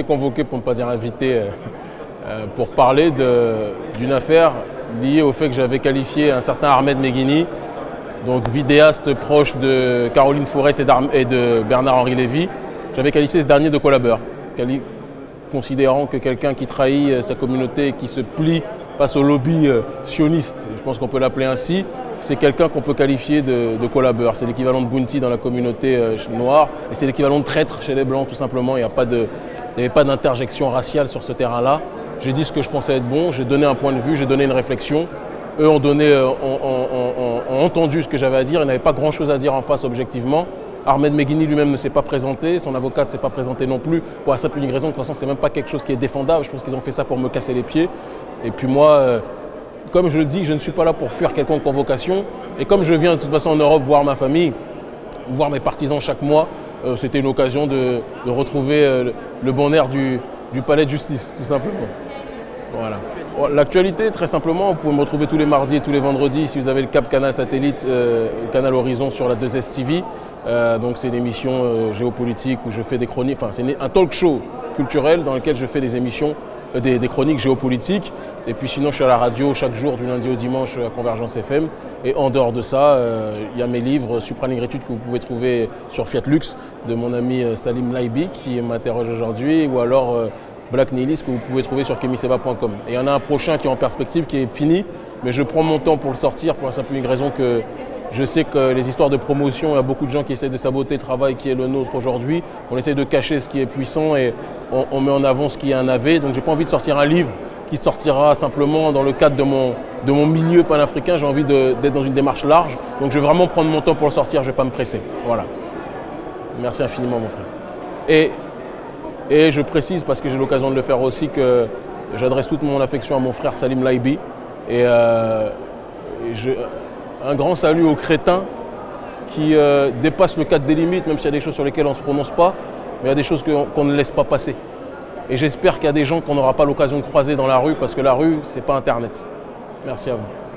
convoqué, pour ne pas dire invité, pour parler d'une affaire liée au fait que j'avais qualifié un certain Ahmed Meghini, donc vidéaste proche de Caroline Fourest et de Bernard-Henri Lévy. J'avais qualifié ce dernier de collabeur, considérant que quelqu'un qui trahit sa communauté et qui se plie face au lobby sioniste, je pense qu'on peut l'appeler ainsi, c'est quelqu'un qu'on peut qualifier de collabeur. C'est l'équivalent de Bounty dans la communauté noire et c'est l'équivalent de traître chez les Blancs tout simplement. Il n'y avait pas d'interjection raciale sur ce terrain-là. J'ai dit ce que je pensais être bon, j'ai donné un point de vue, j'ai donné une réflexion. Eux ont entendu ce que j'avais à dire, ils n'avaient pas grand-chose à dire en face objectivement. Ahmed Meghini lui-même ne s'est pas présenté, son avocate ne s'est pas présenté non plus, pour la simple unique raison, de toute façon, c'est même pas quelque chose qui est défendable, je pense qu'ils ont fait ça pour me casser les pieds. Et puis moi, comme je le dis, je ne suis pas là pour fuir quelconque convocation, et comme je viens de toute façon en Europe voir ma famille, voir mes partisans chaque mois, c'était une occasion de retrouver le bon air du palais de justice, tout simplement. Voilà. L'actualité, très simplement, vous pouvez me retrouver tous les mardis et tous les vendredis si vous avez le câble Canal Satellite, le Canal Horizon sur la 2S TV. Donc c'est une émission géopolitique où je fais des chroniques, enfin c'est un talk show culturel dans lequel je fais des émissions, des chroniques géopolitiques. Et puis sinon je suis à la radio chaque jour du lundi au dimanche à Convergence FM. Et en dehors de ça, il y a mes livres Supranégritude que vous pouvez trouver sur Fiat Lux de mon ami Salim Laibi qui m'interroge aujourd'hui, ou alors Black Nihilist que vous pouvez trouver sur kemiseva.com. Et il y en a un prochain qui est en perspective, qui est fini, mais je prends mon temps pour le sortir pour la simple unique raison que je sais que les histoires de promotion, il y a beaucoup de gens qui essaient de saboter le travail qui est le nôtre aujourd'hui. On essaie de cacher ce qui est puissant et on met en avant ce qui est un navet. Donc j'ai pas envie de sortir un livre qui sortira simplement dans le cadre de mon milieu panafricain. J'ai envie d'être dans une démarche large. Donc je vais vraiment prendre mon temps pour le sortir, je ne vais pas me presser. Voilà. Merci infiniment mon frère. Et je précise, parce que j'ai l'occasion de le faire aussi, que j'adresse toute mon affection à mon frère Salim Laibi. Et un grand salut aux crétins qui dépassent le cadre des limites, même s'il y a des choses sur lesquelles on ne se prononce pas, mais il y a des choses qu'on ne laisse pas passer. Et j'espère qu'il y a des gens qu'on n'aura pas l'occasion de croiser dans la rue, parce que la rue, ce n'est pas Internet. Merci à vous.